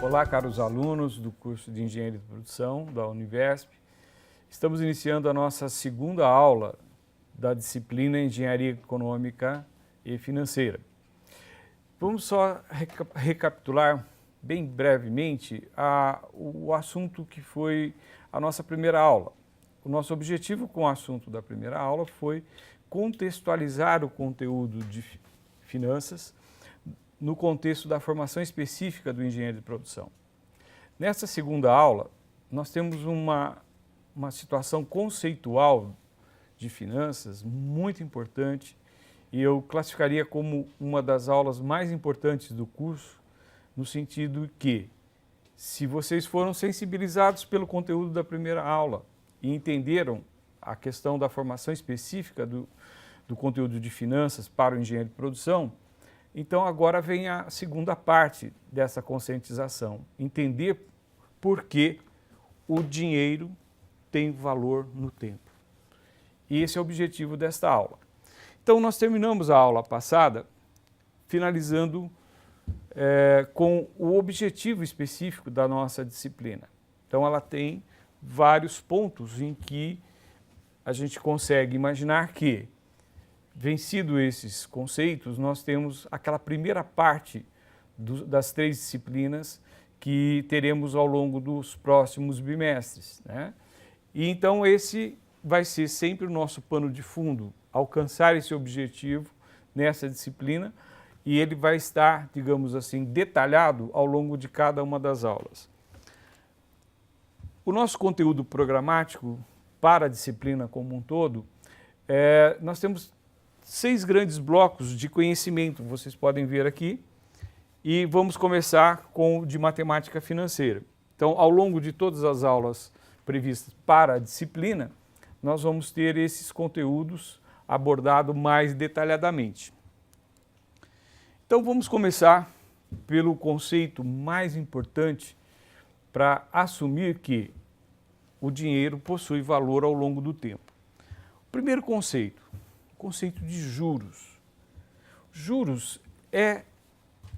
Olá, caros alunos do curso de Engenharia de Produção da Univesp. Estamos iniciando a nossa segunda aula da disciplina Engenharia Econômica e Financeira. Vamos só recapitular bem brevemente o assunto que foi a nossa primeira aula. O nosso objetivo com o assunto da primeira aula foi contextualizar o conteúdo de finanças no contexto da formação específica do engenheiro de produção. Nessa segunda aula, nós temos uma situação conceitual de finanças muito importante e eu classificaria como uma das aulas mais importantes do curso, no sentido que, se vocês foram sensibilizados pelo conteúdo da primeira aula e entenderam a questão da formação específica do conteúdo de finanças para o engenheiro de produção, então agora vem a segunda parte dessa conscientização, entender por que o dinheiro tem valor no tempo. E esse é o objetivo desta aula. Então nós terminamos a aula passada finalizando com o objetivo específico da nossa disciplina. Então ela tem vários pontos em que a gente consegue imaginar que, vencido esses conceitos, nós temos aquela primeira parte das três disciplinas que teremos ao longo dos próximos bimestres, né? E então esse vai ser sempre o nosso pano de fundo, alcançar esse objetivo nessa disciplina, e ele vai estar, digamos assim, detalhado ao longo de cada uma das aulas. O nosso conteúdo programático para a disciplina como um todo, nós temos 6 grandes blocos de conhecimento, vocês podem ver aqui, e vamos começar com o de matemática financeira. Então, ao longo de todas as aulas previstas para a disciplina, nós vamos ter esses conteúdos abordados mais detalhadamente. Então, vamos começar pelo conceito mais importante para assumir que o dinheiro possui valor ao longo do tempo. O primeiro conceito, o conceito de juros. Juros é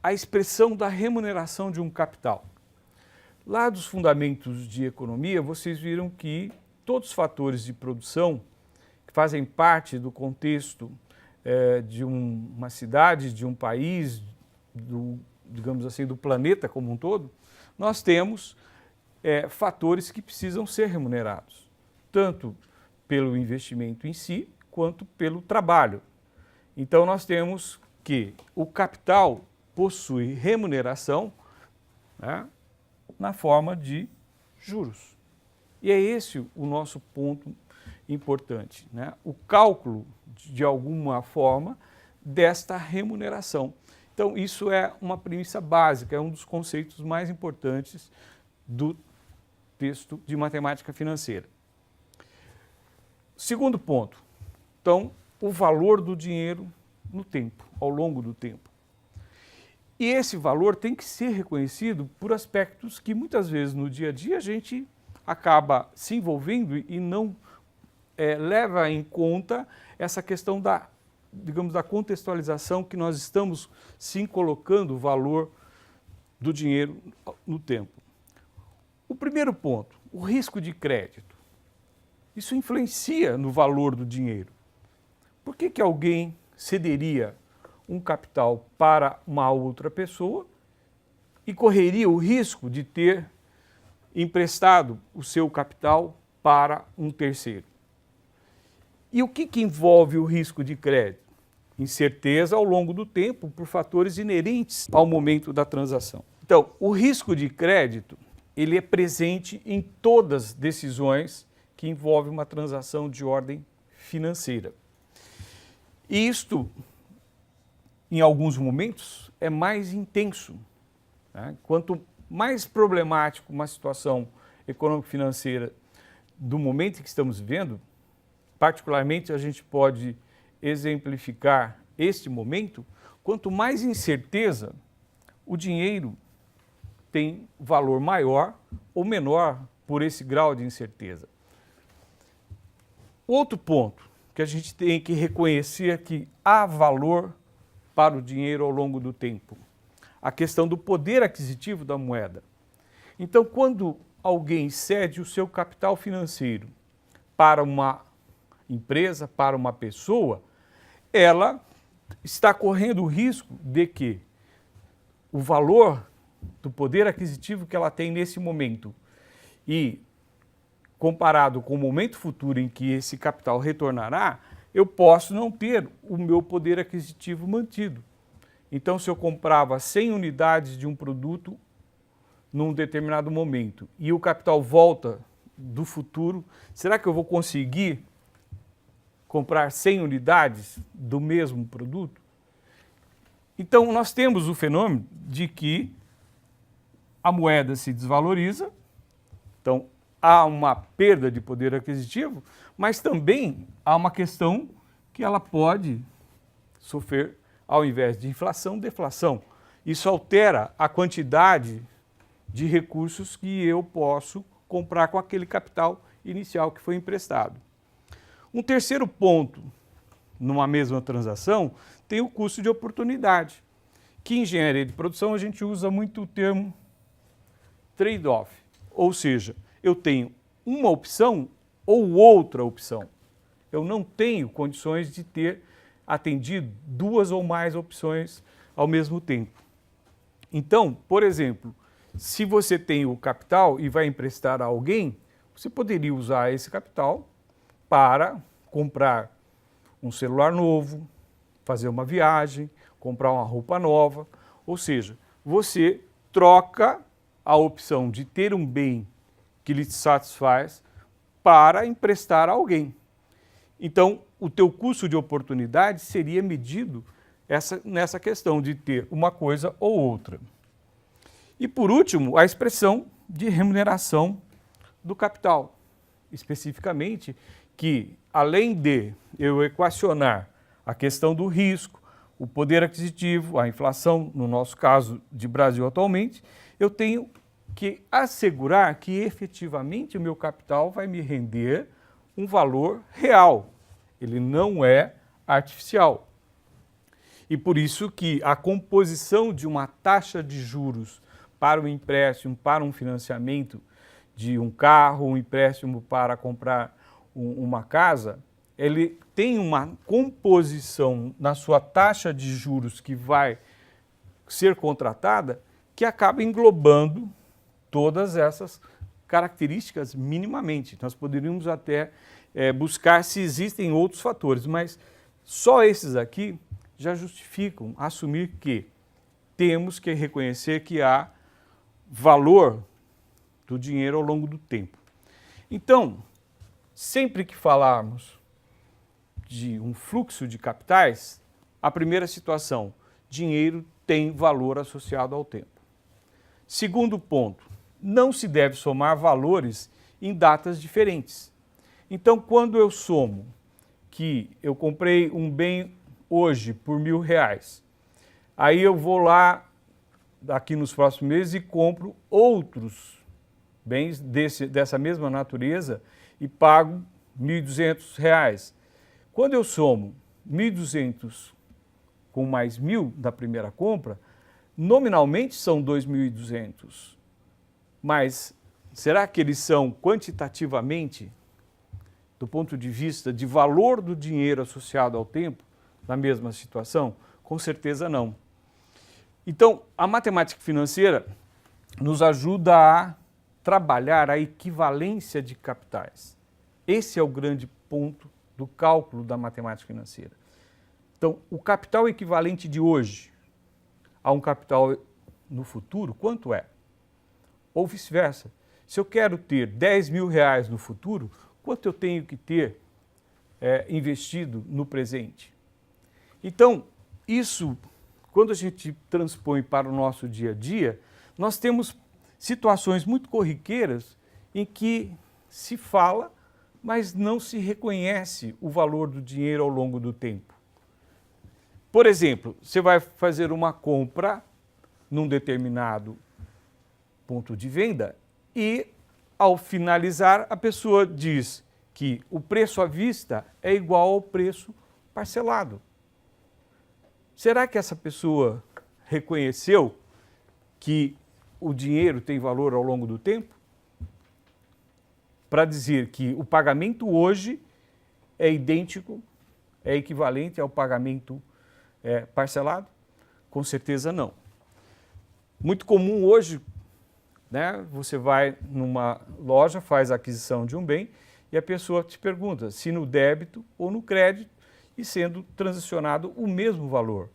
a expressão da remuneração de um capital. Lá dos fundamentos de economia, vocês viram que todos os fatores de produção que fazem parte do contexto de uma cidade, de um país, digamos assim, do planeta como um todo, nós temos fatores que precisam ser remunerados, tanto pelo investimento em si, quanto pelo trabalho. Então nós temos que o capital possui remuneração, né, na forma de juros. E é esse o nosso ponto importante, né? O cálculo, de alguma forma, desta remuneração. Então isso é uma premissa básica, é um dos conceitos mais importantes do texto de matemática financeira. Segundo ponto, então, o valor do dinheiro no tempo, ao longo do tempo. E esse valor tem que ser reconhecido por aspectos que muitas vezes no dia a dia a gente acaba se envolvendo e não leva em conta essa questão digamos, da contextualização que nós estamos sim colocando o valor do dinheiro no tempo. O primeiro ponto, o risco de crédito. Isso influencia no valor do dinheiro. Por que alguém cederia um capital para uma outra pessoa e correria o risco de ter emprestado o seu capital para um terceiro? E o que envolve o risco de crédito? Incerteza ao longo do tempo por fatores inerentes ao momento da transação. Então, o risco de crédito, ele é presente em todas as decisões que envolvem uma transação de ordem financeira. E isto, em alguns momentos, é mais intenso, né? Quanto mais problemático uma situação econômico-financeira do momento em que estamos vivendo, particularmente a gente pode exemplificar este momento, quanto mais incerteza, o dinheiro tem valor maior ou menor por esse grau de incerteza. Outro ponto que a gente tem que reconhecer é que há valor para o dinheiro ao longo do tempo. A questão do poder aquisitivo da moeda. Então, quando alguém cede o seu capital financeiro para uma empresa, para uma pessoa, ela está correndo o risco de que o valor do poder aquisitivo que ela tem nesse momento e comparado com o momento futuro em que esse capital retornará, eu posso não ter o meu poder aquisitivo mantido. Então, se eu comprava 100 unidades de um produto num determinado momento e o capital volta do futuro, será que eu vou conseguir comprar 100 unidades do mesmo produto? Então, nós temos o fenômeno de que a moeda se desvaloriza, então há uma perda de poder aquisitivo, mas também há uma questão que ela pode sofrer, ao invés de inflação, deflação. Isso altera a quantidade de recursos que eu posso comprar com aquele capital inicial que foi emprestado. Um terceiro ponto, numa mesma transação, tem o custo de oportunidade, que em engenharia de produção a gente usa muito o termo trade-off, ou seja, eu tenho uma opção ou outra opção. Eu não tenho condições de ter atendido duas ou mais opções ao mesmo tempo. Então, por exemplo, se você tem o capital e vai emprestar a alguém, você poderia usar esse capital para comprar um celular novo, fazer uma viagem, comprar uma roupa nova, ou seja, você troca a opção de ter um bem que lhe satisfaz para emprestar a alguém. Então, o teu custo de oportunidade seria medido nessa questão de ter uma coisa ou outra. E por último, a expressão de remuneração do capital, especificamente que, além de eu equacionar a questão do risco, o poder aquisitivo, a inflação, no nosso caso de Brasil atualmente, eu tenho que assegurar que efetivamente o meu capital vai me render um valor real. Ele não é artificial. E por isso que a composição de uma taxa de juros para um empréstimo, para um financiamento de um carro, um empréstimo para comprar uma casa, ele tem uma composição na sua taxa de juros que vai ser contratada que acaba englobando todas essas características minimamente. Nós poderíamos até buscar se existem outros fatores, mas só esses aqui já justificam assumir que temos que reconhecer que há valor do dinheiro ao longo do tempo. Então, sempre que falarmos de um fluxo de capitais, a primeira situação, dinheiro tem valor associado ao tempo. Segundo ponto, não se deve somar valores em datas diferentes. Então, quando eu somo que eu comprei um bem hoje por R$1.000, aí eu vou lá daqui nos próximos meses e compro outros bens dessa mesma natureza e pago R$1.200. Quando eu somo 1.200 com mais 1.000 da primeira compra, nominalmente são 2.200. Mas será que eles são quantitativamente, do ponto de vista de valor do dinheiro associado ao tempo, na mesma situação? Com certeza não. Então, a matemática financeira nos ajuda a trabalhar a equivalência de capitais. Esse é o grande ponto do cálculo da matemática financeira. Então, o capital equivalente de hoje a um capital no futuro, quanto é? Ou vice-versa. Se eu quero ter R$10.000 no futuro, quanto eu tenho que ter investido no presente? Então, isso, quando a gente transpõe para o nosso dia a dia, nós temos situações muito corriqueiras em que se fala, mas não se reconhece o valor do dinheiro ao longo do tempo. Por exemplo, você vai fazer uma compra num determinado ponto de venda e, ao finalizar, a pessoa diz que o preço à vista é igual ao preço parcelado. Será que essa pessoa reconheceu que o dinheiro tem valor ao longo do tempo? Para dizer que o pagamento hoje é idêntico, é equivalente ao pagamento parcelado? Com certeza não. Muito comum hoje, né, você vai numa loja, faz a aquisição de um bem e a pessoa te pergunta se no débito ou no crédito e sendo transacionado o mesmo valor,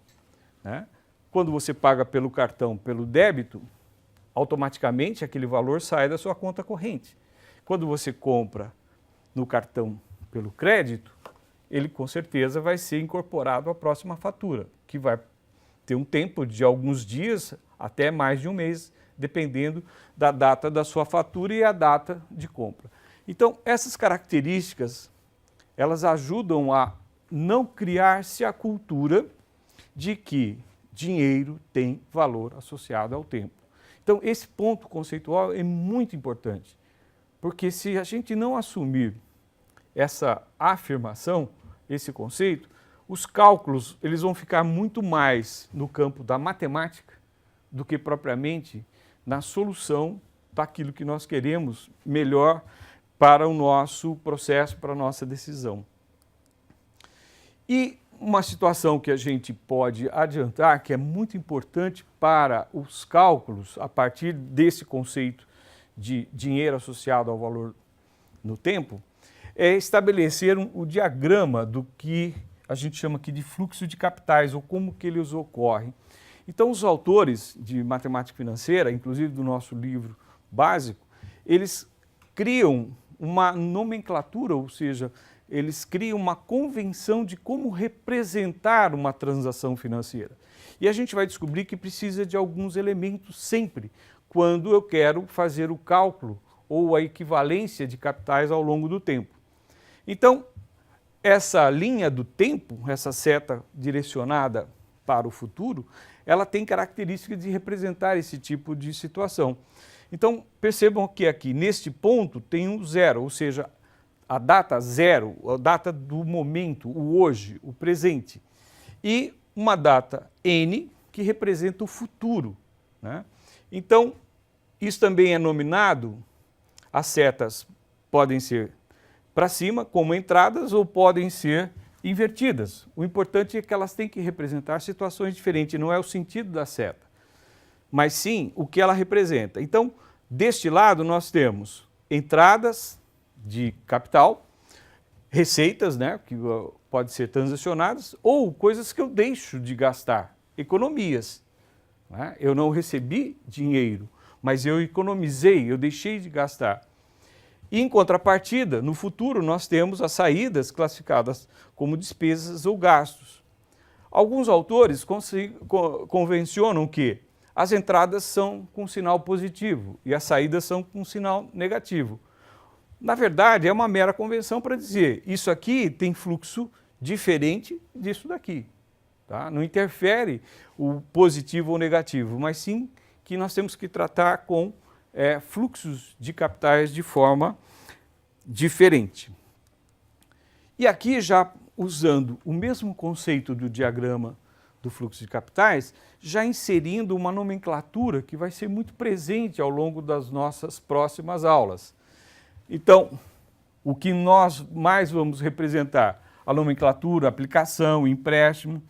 né? Quando você paga pelo cartão, pelo débito, automaticamente aquele valor sai da sua conta corrente. Quando você compra no cartão pelo crédito, ele com certeza vai ser incorporado à próxima fatura, que vai ter um tempo de alguns dias até mais de um mês, dependendo da data da sua fatura e a data de compra. Então, essas características, elas ajudam a não criar-se a cultura de que dinheiro tem valor associado ao tempo. Então, esse ponto conceitual é muito importante, porque se a gente não assumir essa afirmação, esse conceito, os cálculos eles vão ficar muito mais no campo da matemática do que propriamente na solução daquilo que nós queremos melhor para o nosso processo, para a nossa decisão. E uma situação que a gente pode adiantar, que é muito importante para os cálculos, a partir desse conceito de dinheiro associado ao valor no tempo, é estabelecer o diagrama do que a gente chama aqui de fluxo de capitais, ou como que eles ocorrem. Então, os autores de matemática financeira, inclusive do nosso livro básico, eles criam uma nomenclatura, ou seja, eles criam uma convenção de como representar uma transação financeira. E a gente vai descobrir que precisa de alguns elementos sempre, quando eu quero fazer o cálculo ou a equivalência de capitais ao longo do tempo. Então, essa linha do tempo, essa seta direcionada para o futuro, ela tem características de representar esse tipo de situação. Então, percebam que aqui, neste ponto, tem um zero, ou seja, a data zero, a data do momento, o hoje, o presente, e uma data N, que representa o futuro, né? Então, isso também é nominado, as setas podem ser para cima, como entradas, ou podem ser invertidas. O importante é que elas têm que representar situações diferentes, não é o sentido da seta, mas sim o que ela representa. Então, deste lado, nós temos entradas de capital, receitas, né, que podem ser transacionadas, ou coisas que eu deixo de gastar, economias, né? Eu não recebi dinheiro, mas eu economizei, eu deixei de gastar. E, em contrapartida, no futuro, nós temos as saídas classificadas como despesas ou gastos. Alguns autores convencionam que as entradas são com sinal positivo e as saídas são com sinal negativo. Na verdade, é uma mera convenção para dizer, isso aqui tem fluxo diferente disso daqui, tá? Não interfere o positivo ou negativo, mas sim que nós temos que tratar com fluxos de capitais de forma diferente. E aqui, já usando o mesmo conceito do diagrama do fluxo de capitais, já inserindo uma nomenclatura que vai ser muito presente ao longo das nossas próximas aulas. Então, o que nós mais vamos representar? A nomenclatura, aplicação, empréstimo,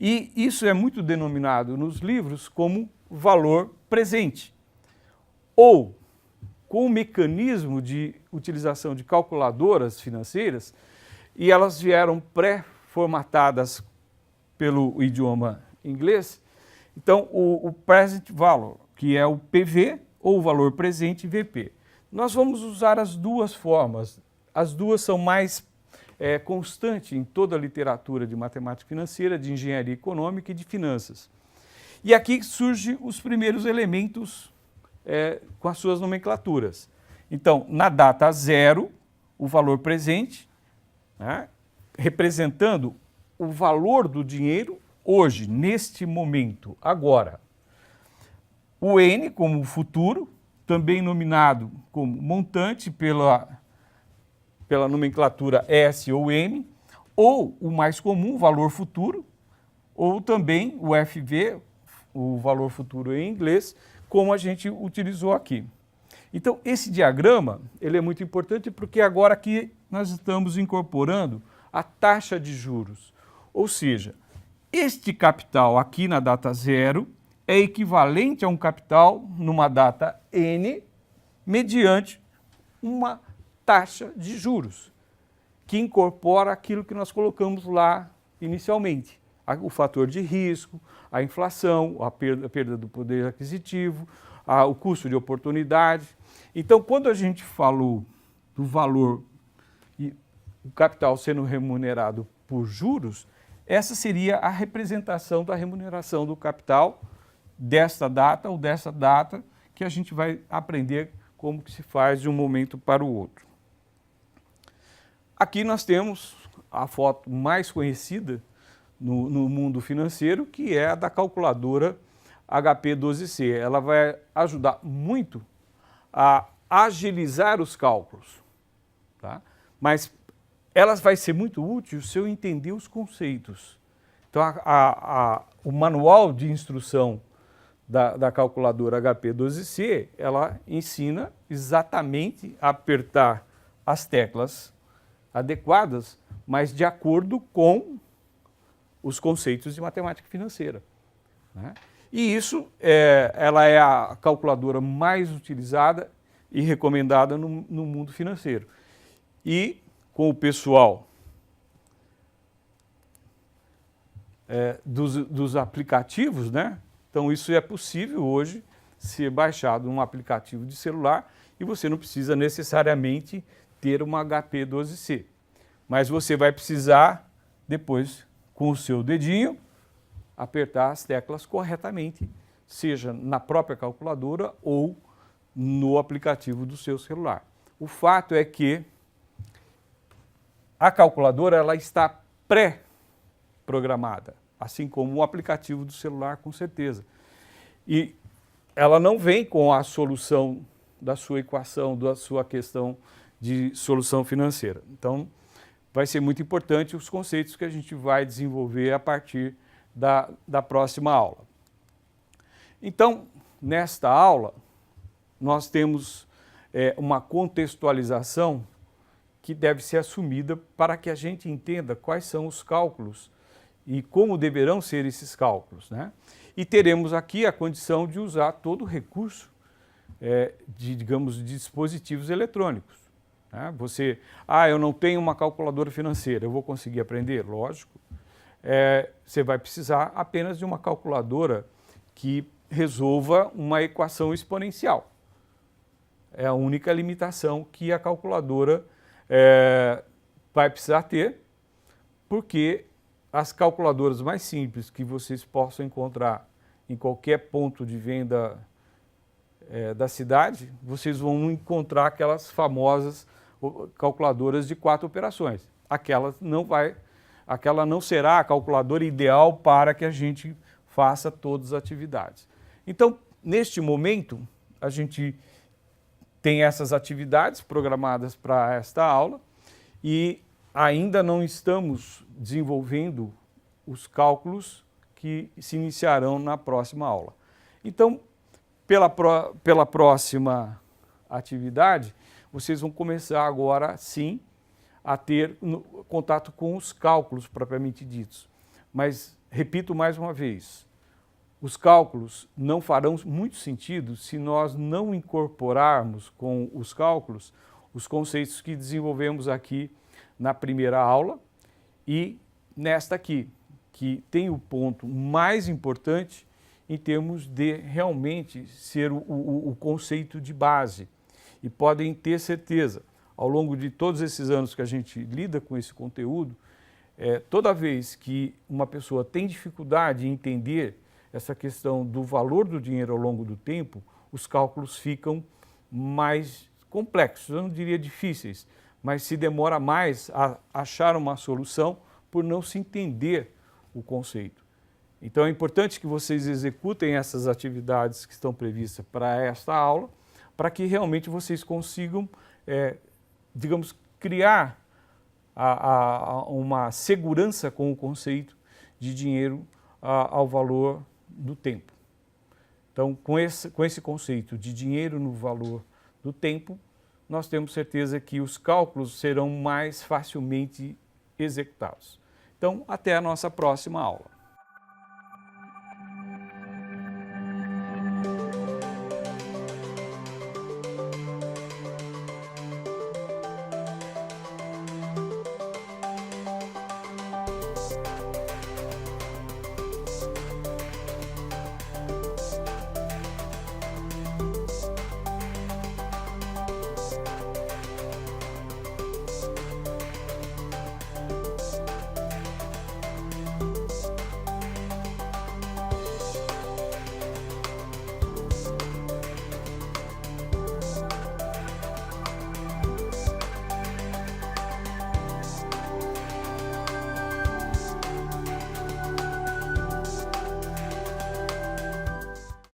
e isso é muito denominado nos livros como valor presente, ou com o mecanismo de utilização de calculadoras financeiras, e elas vieram pré-formatadas pelo idioma inglês. Então, o Present Value, que é o PV, ou o valor presente VP. Nós vamos usar as duas formas, as duas são mais constantes em toda a literatura de matemática financeira, de engenharia econômica e de finanças. E aqui surgem os primeiros elementos com as suas nomenclaturas. Então, na data zero, o valor presente, né, representando o valor do dinheiro hoje, neste momento, agora. O N como futuro, também nominado como montante pela nomenclatura S ou M, ou o mais comum, valor futuro, ou também o FV, o valor futuro em inglês, como a gente utilizou aqui. Então, esse diagrama ele é muito importante porque agora aqui nós estamos incorporando a taxa de juros. Ou seja, este capital aqui na data 0 é equivalente a um capital numa data N mediante uma taxa de juros, que incorpora aquilo que nós colocamos lá inicialmente. O fator de risco, a inflação, a perda do poder aquisitivo, o custo de oportunidade. Então, quando a gente falou do valor e o capital sendo remunerado por juros, essa seria a representação da remuneração do capital desta data ou dessa data que a gente vai aprender como que se faz de um momento para o outro. Aqui nós temos a foto mais conhecida no mundo financeiro, que é a da calculadora HP12C. Ela vai ajudar muito a agilizar os cálculos, tá? Mas ela vai ser muito útil se eu entender os conceitos. Então, o manual de instrução da calculadora HP12C, ela ensina exatamente a apertar as teclas adequadas, mas de acordo com os conceitos de matemática financeira, né? E isso, ela é a calculadora mais utilizada e recomendada no mundo financeiro. E com o pessoal dos aplicativos, né? Então isso é possível hoje ser baixado um aplicativo de celular e você não precisa necessariamente ter uma HP12C. Mas você vai precisar depois, com o seu dedinho, apertar as teclas corretamente, seja na própria calculadora ou no aplicativo do seu celular. O fato é que a calculadora ela está pré-programada, assim como o aplicativo do celular, com certeza. E ela não vem com a solução da sua equação, da sua questão de solução financeira. Então, vai ser muito importante os conceitos que a gente vai desenvolver a partir da próxima aula. Então, nesta aula, nós temos uma contextualização que deve ser assumida para que a gente entenda quais são os cálculos e como deverão ser esses cálculos, né? E teremos aqui a condição de usar todo o recurso digamos, de dispositivos eletrônicos, né? Eu não tenho uma calculadora financeira, eu vou conseguir aprender? Lógico. Você vai precisar apenas de uma calculadora que resolva uma equação exponencial. É a única limitação que a calculadora vai precisar ter, porque as calculadoras mais simples que vocês possam encontrar em qualquer ponto de venda da cidade, vocês vão encontrar aquelas famosas calculadoras de 4 operações. Aquela não será a calculadora ideal para que a gente faça todas as atividades. Então, neste momento, a gente tem essas atividades programadas para esta aula e ainda não estamos desenvolvendo os cálculos que se iniciarão na próxima aula. Então, pela próxima atividade, vocês vão começar agora, sim, a ter contato com os cálculos propriamente ditos. Mas, repito mais uma vez, os cálculos não farão muito sentido se nós não incorporarmos com os cálculos os conceitos que desenvolvemos aqui na primeira aula e nesta aqui, que tem o ponto mais importante em termos de realmente ser o conceito de base. E podem ter certeza, ao longo de todos esses anos que a gente lida com esse conteúdo, toda vez que uma pessoa tem dificuldade em entender essa questão do valor do dinheiro ao longo do tempo, os cálculos ficam mais complexos, eu não diria difíceis, mas se demora mais a achar uma solução por não se entender o conceito. Então é importante que vocês executem essas atividades que estão previstas para esta aula, para que realmente vocês consigam, digamos, criar uma segurança com o conceito de dinheiro ao valor do tempo. Então, com esse conceito de dinheiro no valor do tempo, nós temos certeza que os cálculos serão mais facilmente executados. Então, até a nossa próxima aula.